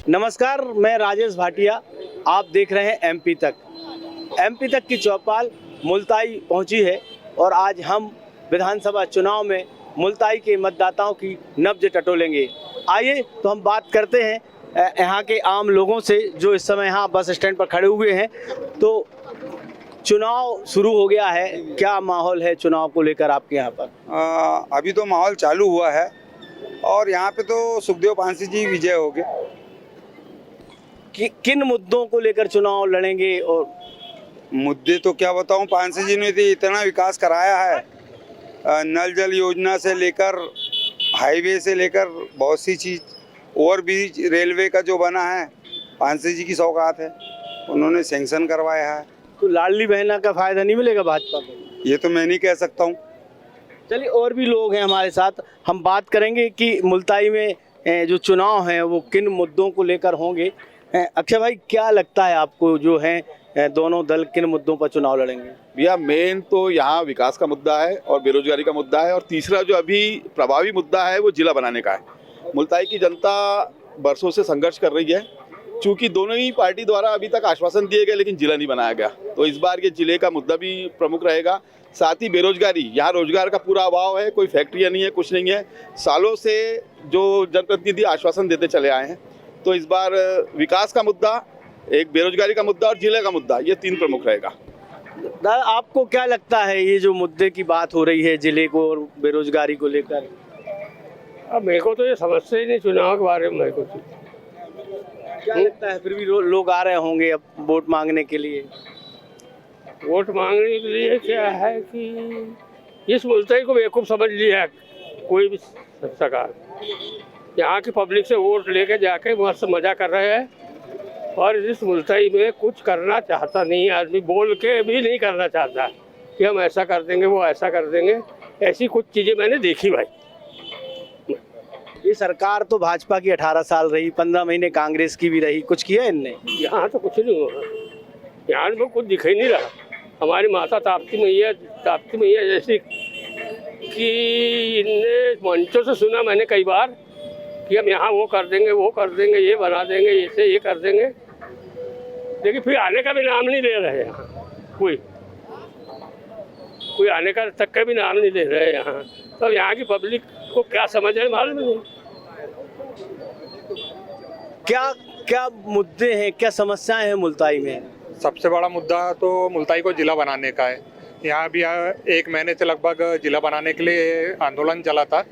नमस्कार, मैं राजेश भाटिया। आप देख रहे हैं एमपी तक की चौपाल मुल्ताई पहुंची है और आज हम विधानसभा चुनाव में मुल्ताई के मतदाताओं की नब्ज टटोलेंगे। आइए तो हम बात करते हैं यहाँ के आम लोगों से जो इस समय यहाँ बस स्टैंड पर खड़े हुए हैं। तो चुनाव शुरू हो गया है, क्या माहौल है चुनाव को लेकर आपके यहाँ पर? अभी तो माहौल चालू हुआ है और यहाँ पे तो सुखदेव पांसे जी विजय हो गए। किन मुद्दों को लेकर चुनाव लड़ेंगे? और मुद्दे तो क्या बताऊं, पांसे जी ने तो इतना विकास कराया है, नल जल योजना से लेकर हाईवे से लेकर बहुत सी चीज, और भी रेलवे का जो बना है पांसे जी की सौगात है, उन्होंने सैंक्शन करवाया है। तो लाडली बहना का फायदा नहीं मिलेगा भाजपा को? ये तो मैं नहीं कह सकता हूँ। चलिए, और भी लोग हैं हमारे साथ, हम बात करेंगे कि मुल्ताई में जो चुनाव हैं वो किन मुद्दों को लेकर होंगे। अक्षय भाई, क्या लगता है आपको, जो है दोनों दल किन मुद्दों पर चुनाव लड़ेंगे? भैया, मेन तो यहाँ विकास का मुद्दा है और बेरोजगारी का मुद्दा है, और तीसरा जो अभी प्रभावी मुद्दा है वो जिला बनाने का है। मुल्ताई की जनता बरसों से संघर्ष कर रही है, चूंकि दोनों ही पार्टी द्वारा अभी तक आश्वासन दिए गए लेकिन जिला नहीं बनाया गया, तो इस बार ये जिले का मुद्दा भी प्रमुख रहेगा। साथ ही बेरोजगारी, यहाँ रोजगार का पूरा अभाव है, कोई फैक्ट्रियाँ नहीं है, कुछ नहीं है। सालों से जो जनप्रतिनिधि आश्वासन देते चले आए हैं, तो इस बार विकास का मुद्दा, एक बेरोजगारी का मुद्दा और जिले का मुद्दा, ये तीन प्रमुख रहेगा। दादा, आपको क्या लगता है ये जो मुद्दे की बात हो रही है जिले को और बेरोजगारी को लेकर? अब मेरे को तो ये समझते ही नहीं चुनाव के बारे में। मेरे को क्या लगता है, फिर भी लोग आ रहे होंगे अब वोट मांगने के लिए? वोट मांगने के लिए क्या है कि इस मुल्ताई को बेवकूफ़ समझ लिया है कोई भी सरकार। यहाँ की पब्लिक से वोट लेके जाके मस्त मजा कर रहे हैं और इस मुल्ताई में कुछ करना चाहता नहीं है आदमी, बोल के भी नहीं करना चाहता कि हम ऐसा कर देंगे, वो ऐसा कर देंगे। ऐसी कुछ चीज़ें मैंने देखी भाई। ये सरकार तो भाजपा की 18 साल रही, 15 महीने कांग्रेस की भी रही, कुछ किया इनने? यहाँ तो कुछ नहीं हुआ, यहाँ में कुछ दिखाई नहीं रहा। हमारी माता ताप्ती मैया जैसी कि इनने मंचों से सुना मैंने कई बार कि हम यहाँ वो कर देंगे, वो कर देंगे, ये बना देंगे, ऐसे ये कर देंगे, लेकिन फिर आने का भी नाम नहीं ले रहे यहाँ। कोई आने का तक का भी नाम नहीं ले रहे यहाँ। तो यहाँ की पब्लिक को क्या समझ है मालूम नहीं। क्या मुद्दे हैं, क्या समस्याएं हैं मुल्ताई में? सबसे बड़ा मुद्दा तो मुल्ताई को जिला बनाने का है। यहाँ भी 1 महीने से लगभग जिला बनाने के लिए आंदोलन चला था,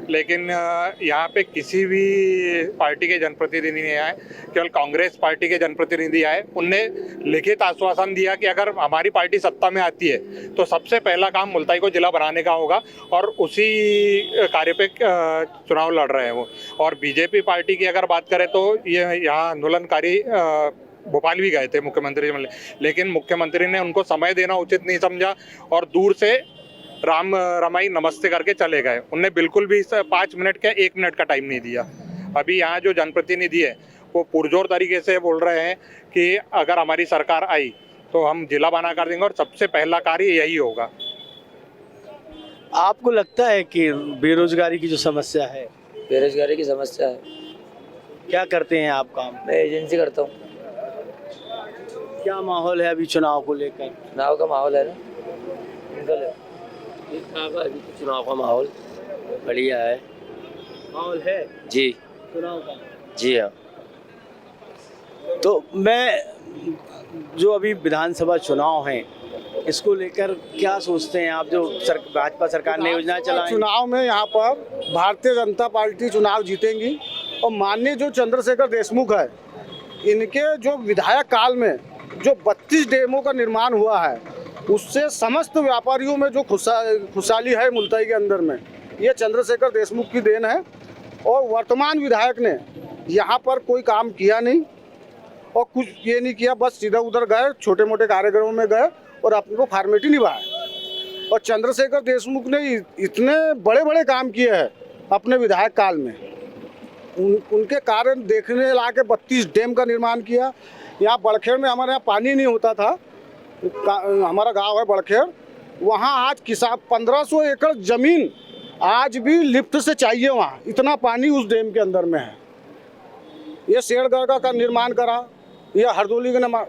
लेकिन यहाँ पे किसी भी पार्टी के जनप्रतिनिधि नहीं आए, केवल कांग्रेस पार्टी के जनप्रतिनिधि आए। उनने लिखित आश्वासन दिया कि अगर हमारी पार्टी सत्ता में आती है तो सबसे पहला काम मुल्ताई को जिला बनाने का होगा, और उसी कार्य पे चुनाव लड़ रहे हैं वो। और बीजेपी पार्टी की अगर बात करें तो ये यहाँ आंदोलनकारी भोपाल भी गए थे मुख्यमंत्री, लेकिन मुख्यमंत्री ने उनको समय देना उचित नहीं समझा और दूर से राम रमाई नमस्ते करके चले गए। उनने बिल्कुल भी 5 मिनट का 1 मिनट का टाइम नहीं दिया। अभी यहाँ जो जनप्रतिनिधि है वो पुरजोर तरीके से बोल रहे हैं कि अगर हमारी सरकार आई तो हम जिला बना कर देंगे और सबसे पहला कार्य यही होगा। आपको लगता है कि बेरोजगारी की जो समस्या है? बेरोजगारी की समस्या है। क्या करते हैं आप काम? मैं एजेंसी करता हूँ। क्या माहौल है अभी चुनाव को लेकर? चुनाव का माहौल है ना, निकल है। अभी तो चुनाव का माहौल बढ़िया है। माहौल है जी, चुनाव का? जी हाँ। तो मैं जो अभी विधानसभा चुनाव हैं इसको लेकर क्या सोचते हैं आप, जो भाजपा सरकार ने योजना चलाई? चुनाव में यहाँ पर भारतीय जनता पार्टी चुनाव जीतेंगी और माननीय जो चंद्रशेखर देशमुख है, इनके जो विधायक काल में जो 32 डैमों का निर्माण हुआ है, उससे समस्त व्यापारियों में जो खुशहाली है मुल्ताई के अंदर में, ये चंद्रशेखर देशमुख की देन है। और वर्तमान विधायक ने यहाँ पर कोई काम किया नहीं और कुछ ये नहीं किया, बस सीधा उधर गए, छोटे मोटे कार्यक्रमों में गए और अपने को फॉर्मेलिटी निभाए। और चंद्रशेखर देशमुख ने इतने बड़े बड़े काम किए हैं अपने विधायक काल में, उनके कारण देखने ला के 32 डैम का निर्माण किया। यहाँ बड़खेड़ में हमारे यहाँ पानी नहीं होता था, हमारा गांव है बड़खेड़, वहाँ आज किसान 1500 एकड़ ज़मीन आज भी लिफ्ट से चाहिए, वहाँ इतना पानी उस डैम के अंदर में है। ये शेरगढ़ का निर्माण करा, ये हरदोली का निर्माण।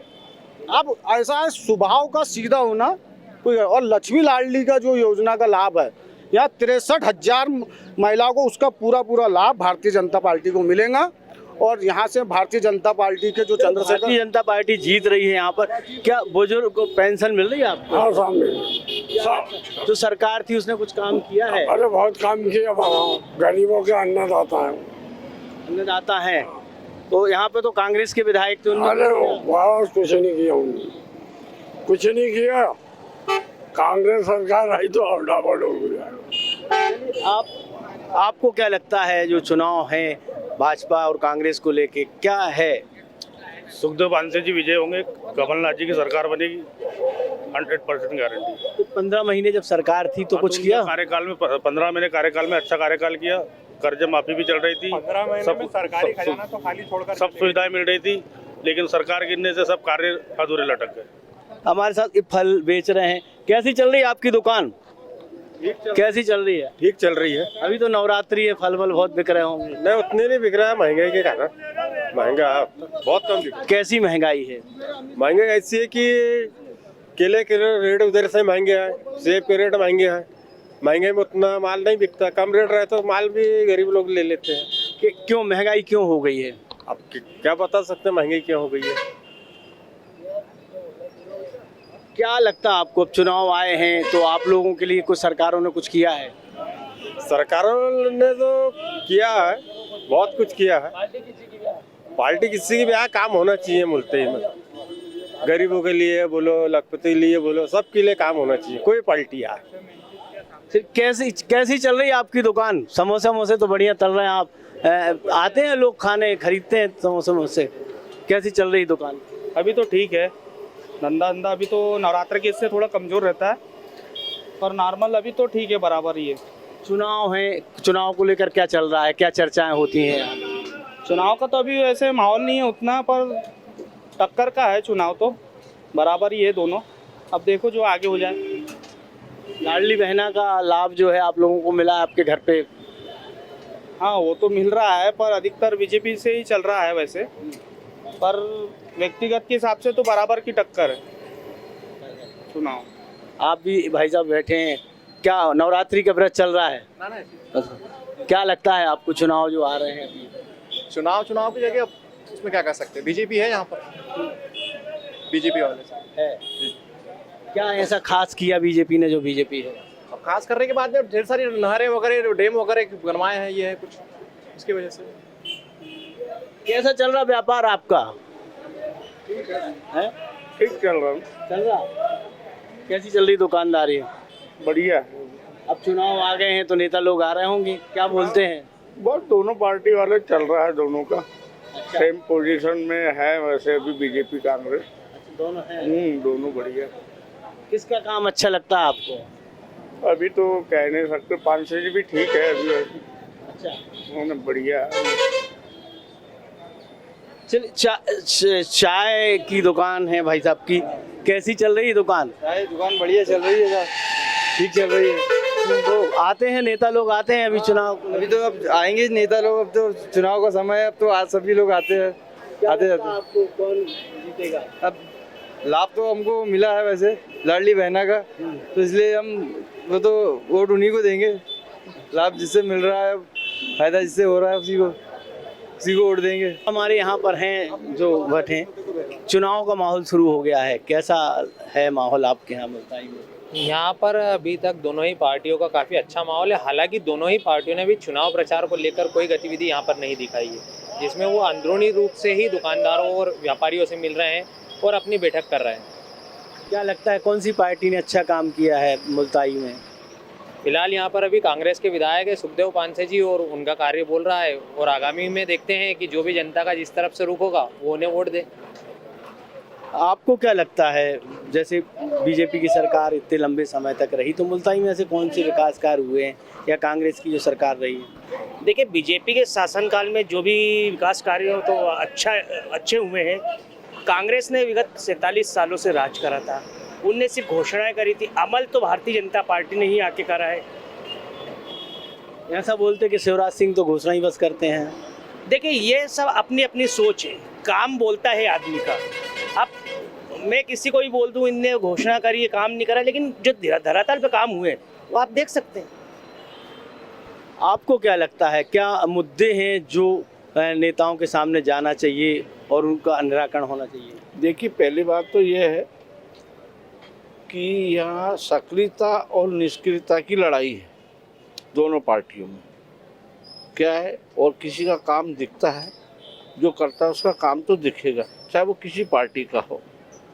अब ऐसा है स्वभाव का सीधा होना कोई। और लक्ष्मी लाडली का जो योजना का लाभ है, यहाँ 63,000 महिलाओं को उसका पूरा लाभ भारतीय जनता पार्टी को मिलेगा। और यहाँ से भारतीय जनता पार्टी के जो चंद्रशेखर, भारतीय जनता पार्टी जीत रही है यहाँ पर, क्या बुजुर्ग को पेंशन मिल रही है आपको? हाँ सामने जो सरकार थी उसने कुछ काम किया है? अरे बहुत काम किया बाबा, गरीबों के अन्नदाता है। अन्नदाता है तो यहाँ पे तो कांग्रेस के विधायक थे, उन्होंने अरे बहुत कुछ नहीं किया उन्होंने, कुछ नहीं किया। कांग्रेस सरकार आई तो और डाबल हो गया। आपको क्या लगता है जो चुनाव है भाजपा और कांग्रेस को लेके, क्या है? सुखदेव पांसे जी विजय होंगे, कमलनाथ जी की सरकार बनेगी, 100% गारंटी। तो 15 महीने जब सरकार थी तो कुछ किया? कार्यकाल में 15 महीने कार्यकाल में अच्छा कार्यकाल किया, कर्ज माफी भी चल रही थी, 15 महीने में सरकारी खजाना तो खाली छोड़कर सब सुविधाएं मिल रही थी, लेकिन सरकार गिरने से सब कार्य अधूरे लटक गए। हमारे साथ ये फल बेच रहे हैं, कैसी चल रही है आपकी दुकान? कैसी चल रही है? ठीक चल रही है। अभी तो नवरात्रि है, फल बहुत बिक रहे होंगे। नहीं उतने नहीं बिक रहा है, महंगाई के कारण। महंगा बहुत कम बिक रहा है। कैसी महंगाई है? महंगाई ऐसी है कि केले के रेट उधर से महंगे हैं, सेब के रेट महंगे हैं। महंगाई में उतना माल नहीं बिकता, कम रेट रहे तो माल भी गरीब लोग ले लेते हैं। क्यों महंगाई क्यों हो गई है? अब क्या बता सकते हैं महंगाई क्यों हो गई है। क्या लगता है आपको, अब चुनाव आए हैं तो आप लोगों के लिए कुछ सरकारों ने कुछ किया है? सरकारों ने तो किया है, बहुत कुछ किया है। पार्टी किसी की भी यहाँ काम होना चाहिए मुल्ताई में, गरीबों के लिए बोलो, लखपति के लिए बोलो, सबके लिए काम होना चाहिए, कोई पार्टी आए। फिर कैसी चल रही है आपकी दुकान? समोसे तो बढ़िया चल रहे हैं। आप आते हैं लोग खाने, खरीदते हैं समोसे, कैसी चल रही दुकान? अभी तो ठीक है, धंधा अभी तो नवरात्र के इससे थोड़ा कमज़ोर रहता है, पर नॉर्मल अभी तो ठीक है, बराबर ही है। चुनाव है, चुनाव को लेकर क्या चल रहा है, क्या चर्चाएं होती हैं? चुनाव का तो अभी वैसे माहौल नहीं है उतना, पर टक्कर का है चुनाव तो, बराबर ही है दोनों। अब देखो जो आगे हो जाए। लाडली बहना का लाभ जो है आप लोगों को मिला है आपके घर पे? हाँ वो तो मिल रहा है, पर अधिकतर बीजेपी से ही चल रहा है वैसे, पर व्यक्तिगत के हिसाब से तो बराबर की टक्कर है चुनाव। आप भी भाई साहब बैठे हैं, क्या नवरात्रि का व्रत चल रहा है? क्या लगता है आपको, चुनाव जो आ रहे हैं अभी? चुनाव की जगह उसमें क्या कर सकते हैं, बीजेपी है यहाँ पर, बीजेपी वाले है। क्या ऐसा खास किया बीजेपी ने जो बीजेपी है? अब खास करने के बाद में ढेर सारी नहरें वगैरह, डैम वगैरह बनवाए हैं, ये है कुछ इसकी वजह से। कैसा चल रहा व्यापार आपका? है? ठीक चल रहा। कैसी चल रही दुकानदारी? बढ़िया। अब चुनाव आ गए हैं तो नेता लोग आ रहे होंगे, क्या बोलते हैं? बहुत दोनों पार्टी वाले चल रहा है, दोनों का सेम पोजीशन में है वैसे अभी बीजेपी कांग्रेस दोनों हैं। दोनों बढ़िया। किसका काम अच्छा लगता है आपको? अभी तो कह नहीं सकते, 500 जी भी ठीक है अभी। अच्छा, उन्होंने बढ़िया है। चल चाय की दुकान है भाई साहब की, कैसी चल रही है दुकान? चाय दुकान बढ़िया चल रही है, ठीक चल रही है। तो आते हैं नेता लोग, आते हैं अभी चुनाव? अभी तो अब आएंगे नेता लोग, अब तो चुनाव का समय है, अब तो आज सभी लोग आते हैं, आते जाते। आपको कौन जीतेगा? अब लाभ तो हमको मिला है वैसे लाडली बहना का, तो इसलिए हम वो तो वोट उन्हीं को देंगे। लाभ जिससे मिल रहा है, फायदा जिससे हो रहा है, उसी को वोट देंगे। हमारे यहाँ पर हैं जो भट्ट हैं, चुनाव का माहौल शुरू हो गया है, कैसा है माहौल आपके यहाँ बताइए? यहाँ पर अभी तक दोनों ही पार्टियों का काफ़ी अच्छा माहौल है। हालांकि दोनों ही पार्टियों ने भी चुनाव प्रचार को लेकर कोई गतिविधि यहाँ पर नहीं दिखाई है, जिसमें वो अंदरूनी रूप से ही दुकानदारों और व्यापारियों से मिल रहे हैं और अपनी बैठक कर रहे हैं। क्या लगता है कौन सी पार्टी ने अच्छा काम किया है मुल्ताई में? फिलहाल यहाँ पर अभी कांग्रेस के विधायक है सुखदेव पांसे जी, और उनका कार्य बोल रहा है, और आगामी में देखते हैं कि जो भी जनता का जिस तरफ से रुख होगा वो उन्हें वोट दे। आपको क्या लगता है, जैसे बीजेपी की सरकार इतने लंबे समय तक रही, तो मुल्ताई में ऐसे कौन से विकास कार्य हुए हैं, या कांग्रेस की जो सरकार रही है? देखिए, बीजेपी के शासनकाल में जो भी विकास कार्य हो तो अच्छे हुए हैं। कांग्रेस ने विगत 47 सालों से राज करा था, उनने सिर्फ घोषणाएं करी थी, अमल तो भारतीय जनता पार्टी ने ही आके करा है। ऐसा बोलते कि शिवराज सिंह तो घोषणा ही बस करते हैं। देखिए ये सब अपनी अपनी सोच है, काम बोलता है आदमी का। अब मैं किसी को भी बोल दूं इनने घोषणा करी, काम नहीं करा, लेकिन जो धरातल पे काम हुए वो आप देख सकते हैं। आपको क्या लगता है, क्या मुद्दे हैं जो नेताओं के सामने जाना चाहिए और उनका निराकरण होना चाहिए? देखिए, पहली बात तो ये है कि यहाँ सक्रियता और निष्क्रियता की लड़ाई है दोनों पार्टियों में। क्या है, और किसी का काम दिखता है, जो करता है उसका काम तो दिखेगा, चाहे वो किसी पार्टी का हो।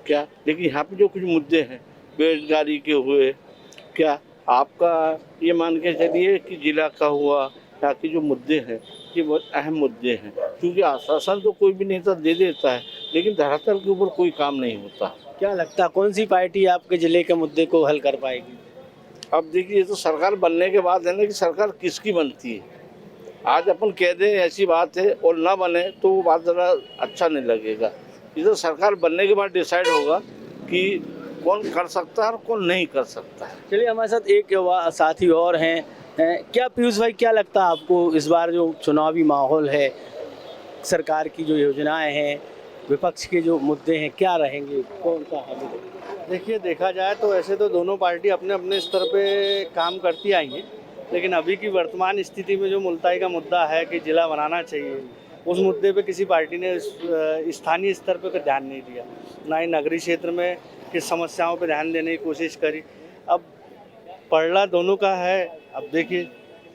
क्या, लेकिन यहाँ पे जो कुछ मुद्दे हैं बेरोजगारी के हुए, क्या आपका ये मान के चलिए कि जिला का हुआ, यहाँ के जो मुद्दे हैं ये बहुत अहम मुद्दे हैं, क्योंकि आश्वासन तो कोई भी नेता दे देता है लेकिन धरातल के ऊपर कोई काम नहीं होता। क्या लगता है कौन सी पार्टी आपके जिले के मुद्दे को हल कर पाएगी? अब देखिए, ये तो सरकार बनने के बाद है ना कि सरकार किसकी बनती है। आज अपन कह दें ऐसी बात है और ना बने तो वो बात ज़रा अच्छा नहीं लगेगा। ये तो सरकार बनने के बाद डिसाइड होगा कि कौन कर सकता है और कौन नहीं कर सकता है। चलिए, हमारे साथ एक साथी और हैं। क्या पीयूष भाई, क्या लगता है आपको इस बार जो चुनावी माहौल है, सरकार की जो योजनाएं हैं, विपक्ष के जो मुद्दे हैं, क्या रहेंगे, कौन सा हल? देखिए, देखा जाए तो ऐसे तो दोनों पार्टी अपने अपने स्तर पे काम करती आई हैं, लेकिन अभी की वर्तमान स्थिति में जो मुल्ताई का मुद्दा है कि जिला बनाना चाहिए, उस मुद्दे पे किसी पार्टी ने स्थानीय स्तर पे ध्यान नहीं दिया, ना ही नगरीय क्षेत्र में किस समस्याओं पे ध्यान देने की कोशिश करी। अब पड़ला दोनों का है, अब देखिए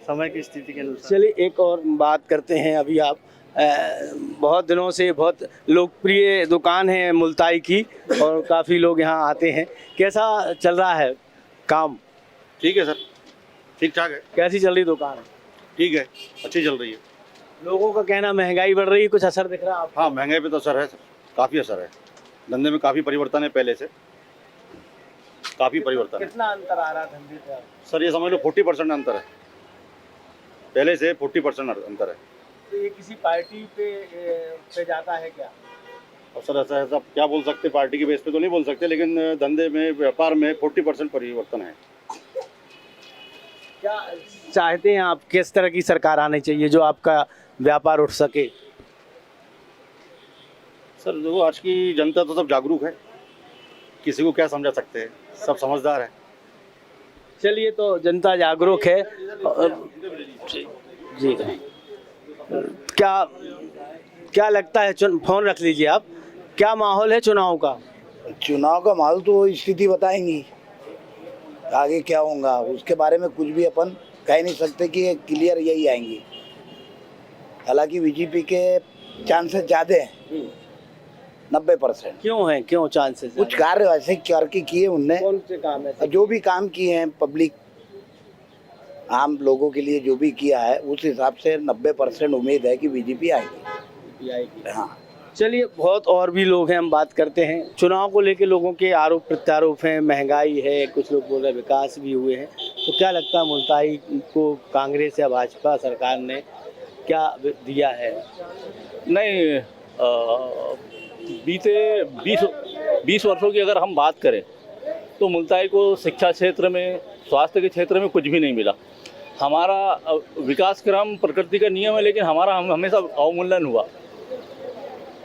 समय की स्थिति के अनुसार। चलिए, एक और बात करते हैं। अभी आप बहुत दिनों से बहुत लोकप्रिय दुकान है मुल्ताई की और काफ़ी लोग यहाँ आते हैं, कैसा चल रहा है काम? ठीक है सर, ठीक ठाक है। कैसी चल रही दुकान? ठीक है, अच्छी चल रही है। लोगों का कहना महंगाई बढ़ रही है, कुछ असर दिख रहा है आपको? हाँ, महंगाई पे तो असर है सर, काफ़ी असर है। धंधे में काफ़ी परिवर्तन है, पहले से काफ़ी परिवर्तन है। कितना अंतर आ रहा है धंधे का? सर ये समझ लो 40% अंतर है, पहले से 40% अंतर है। तो ये किसी पार्टी पे जाता है क्या? अब सर ऐसा सब क्या बोल सकते, पार्टी के बेस पे तो नहीं बोल सकते, लेकिन धंधे में, व्यापार में 40% परिवर्तन है। क्या चाहते हैं आप, किस तरह की सरकार आनी चाहिए जो आपका व्यापार उठ सके? सर जो आज की जनता तो सब जागरूक है, किसी को क्या समझा सकते हैं, सब समझदार है। चलिए, तो जनता जागरूक है। जी, क्या लगता है, फोन रख लीजिए आप, क्या माहौल है चुनाव का? चुनाव का माहौल तो स्थिति बताएंगी, आगे क्या होगा उसके बारे में कुछ भी अपन कह नहीं सकते कि क्लियर यही आएंगी। हालांकि बीजेपी के चांसेस ज़्यादा हैं, 90%। क्यों है, क्यों चांसेस? कुछ कार्य ऐसे करके किए उनने, कौन से काम है? जो भी काम किए हैं पब्लिक आम लोगों के लिए जो भी किया है, उस हिसाब से 90% उम्मीद है कि बीजेपी आएगी। हाँ, चलिए, बहुत और भी लोग हैं, हम बात करते हैं। चुनाव को लेके लोगों के आरोप प्रत्यारोप हैं, महंगाई है, कुछ लोग बोल रहे हैं विकास भी हुए हैं। तो क्या लगता है मुल्ताई को कांग्रेस या भाजपा सरकार ने क्या दिया है? नहीं, बीते 20 वर्षों की अगर हम बात करें तो मुल्ताई को शिक्षा क्षेत्र में, स्वास्थ्य के क्षेत्र में कुछ भी नहीं मिला। हमारा विकास क्रम प्रकृति का नियम है, लेकिन हमारा हमेशा अवमूल्यन हुआ।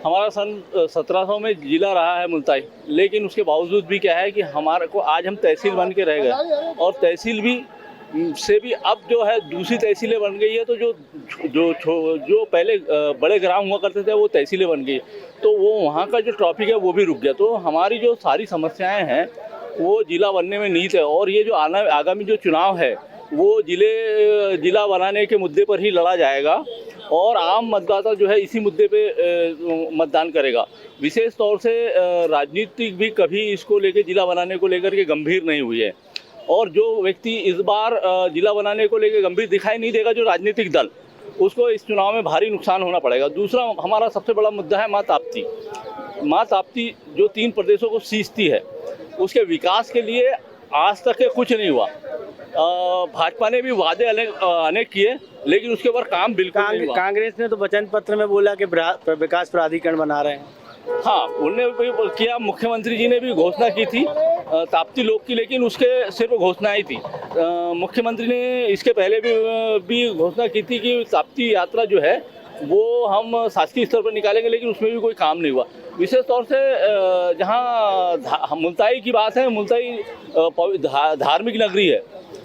हमारा सन 1700 में जिला रहा है मुल्ताई, लेकिन उसके बावजूद भी क्या है कि हमारे को आज हम तहसील बन के रह गए, और तहसील भी से भी अब जो है दूसरी तहसीलें बन गई है। तो जो पहले बड़े ग्राम हुआ करते थे वो तहसीलें बन गई, तो वो वहाँ का जो ट्रैफिक है वो भी रुक गया। तो हमारी जो सारी समस्याएं हैं वो जिला बनने में नीत है, और ये जो आगामी जो चुनाव है वो जिला बनाने के मुद्दे पर ही लड़ा जाएगा, और आम मतदाता जो है इसी मुद्दे पे मतदान करेगा। विशेष तौर से राजनीतिक भी कभी इसको लेके, जिला बनाने को लेकर के गंभीर नहीं हुई है, और जो व्यक्ति इस बार जिला बनाने को लेकर गंभीर दिखाई नहीं देगा, जो राजनीतिक दल, उसको इस चुनाव में भारी नुकसान होना पड़ेगा। दूसरा हमारा सबसे बड़ा मुद्दा है माँ ताप्ती। माँ ताप्ती जो 3 प्रदेशों को सींचती है, उसके विकास के लिए आज तक के कुछ नहीं हुआ। भाजपा ने भी वादे अनेक किए, लेकिन उसके ऊपर काम बिल्कुल नहीं हुआ। कांग्रेस ने तो वचन पत्र में बोला कि विकास प्राधिकरण बना रहे हैं। हाँ, उनने भी किया, मुख्यमंत्री जी ने भी घोषणा की थी ताप्ती लोक की, लेकिन उसके सिर्फ घोषणाएं थी। मुख्यमंत्री ने इसके पहले भी घोषणा की थी कि ताप्ती यात्रा जो है वो हम शासकीय स्तर पर निकालेंगे, लेकिन उसमें भी कोई काम नहीं हुआ। विशेष तौर से जहाँ मुल्ताई की बात है, मुल्ताई धार्मिक नगरी है,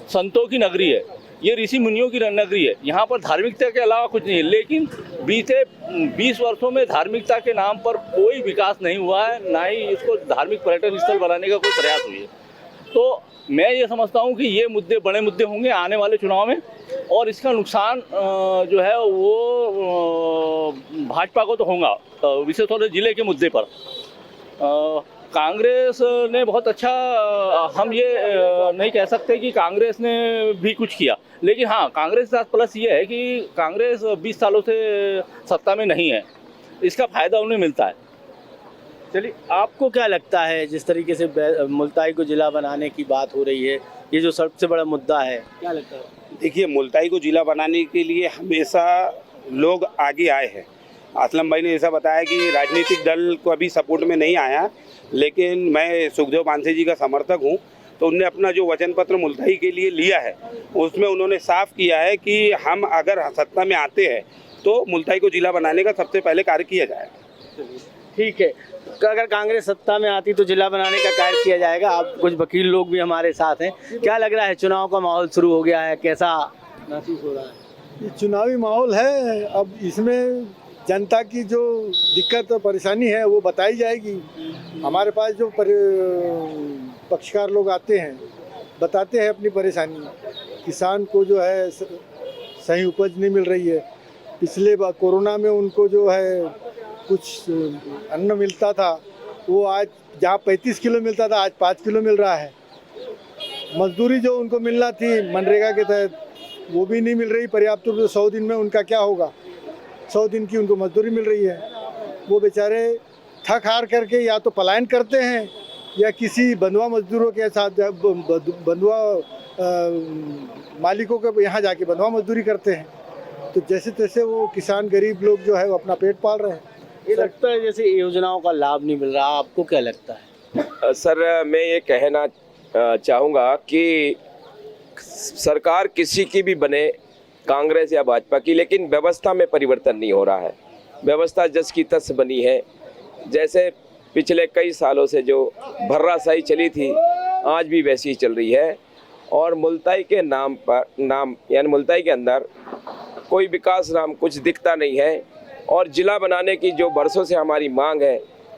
संतों की नगरी है, ये ऋषि मुनियों की नगरी है। यहाँ पर धार्मिकता के अलावा कुछ नहीं है, लेकिन बीते 20 वर्षों में धार्मिकता के नाम पर कोई विकास नहीं हुआ है, ना ही इसको धार्मिक पर्यटन स्थल बनाने का कोई प्रयास हुई है। तो मैं ये समझता हूँ कि ये मुद्दे बड़े मुद्दे होंगे आने वाले चुनाव में, और इसका नुकसान जो है वो भाजपा को तो होगा, विशेष तौर से जिले के मुद्दे पर। कांग्रेस ने बहुत अच्छा, हम ये नहीं कह सकते कि कांग्रेस ने भी कुछ किया, लेकिन हाँ, कांग्रेस के साथ प्लस ये है कि कांग्रेस 20 सालों से सत्ता में नहीं है, इसका फायदा उन्हें मिलता है। चलिए, आपको क्या लगता है जिस तरीके से मुल्ताई को जिला बनाने की बात हो रही है, ये जो सबसे बड़ा मुद्दा है, क्या लगता है? देखिए, मुल्ताई को जिला बनाने के लिए हमेशा लोग आगे आए हैं। असलम भाई ने ऐसा बताया कि राजनीतिक दल को अभी सपोर्ट में नहीं आया, लेकिन मैं सुखदेव पांसे जी का समर्थक हूं। तो उनने अपना जो वचन पत्र मुल्ताई के लिए लिया है, उसमें उन्होंने साफ किया है कि हम अगर सत्ता में आते हैं तो मुल्ताई को जिला बनाने का सबसे पहले कार्य किया जाएगा। ठीक है, अगर कांग्रेस सत्ता में आती तो जिला बनाने का कार्य किया जाएगा। आप कुछ वकील लोग भी हमारे साथ हैं, क्या लग रहा है, चुनाव का माहौल शुरू हो गया है, कैसा महसूस हो रहा है? ये चुनावी माहौल है, अब इसमें जनता की जो दिक्कत और परेशानी है वो बताई जाएगी। हमारे पास जो पक्षकार लोग आते हैं, बताते हैं अपनी परेशानी। किसान को जो है सही उपज नहीं मिल रही है। पिछले बार कोरोना में उनको जो है कुछ अन्न मिलता था, वो आज जहाँ 35 किलो मिलता था, आज 5 किलो मिल रहा है। मजदूरी जो उनको मिलना थी मनरेगा के तहत, वो भी नहीं मिल रही पर्याप्त रूप से। 100 दिन में उनका क्या होगा? 100 दिन की उनको मजदूरी मिल रही है। वो बेचारे थक हार करके या तो पलायन करते हैं या किसी बंधुआ मजदूरों के साथ, बंधुआ मालिकों के यहाँ जाके बंधुआ मजदूरी करते हैं। तो जैसे तैसे वो किसान गरीब लोग जो है वो अपना पेट पाल रहे हैं। ये लगता है जैसे योजनाओं का लाभ नहीं मिल रहा, आपको क्या लगता है? सर, मैं ये कहना चाहूँगा कि सरकार किसी की भी बने, कांग्रेस या भाजपा की, लेकिन व्यवस्था में परिवर्तन नहीं हो रहा है। व्यवस्था जस की तस बनी है। जैसे पिछले कई सालों से जो भर्राशाही चली थी, आज भी वैसी ही चल रही है। और मुल्ताई के नाम यानी मुल्ताई के अंदर कोई विकास नाम कुछ दिखता नहीं है। और जिला बनाने की जो बरसों से हमारी मांग है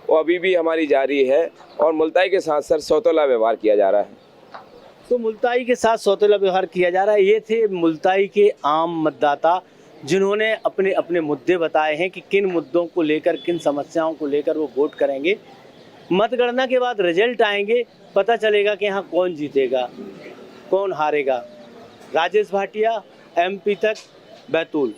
वो अभी भी हमारी जारी है, और मुल्ताई के साथ सर सौतेला व्यवहार किया जा रहा है। तो मुल्ताई के साथ सौतेला व्यवहार किया जा रहा है। ये थे मुल्ताई के आम मतदाता, जिन्होंने अपने अपने मुद्दे बताए हैं कि किन मुद्दों को लेकर, किन समस्याओं को लेकर वो वोट करेंगे। मतगणना के बाद रिजल्ट आएंगे, पता चलेगा कि यहाँ कौन जीतेगा, कौन हारेगा। राजेश भाटिया, MP तक, बैतूल।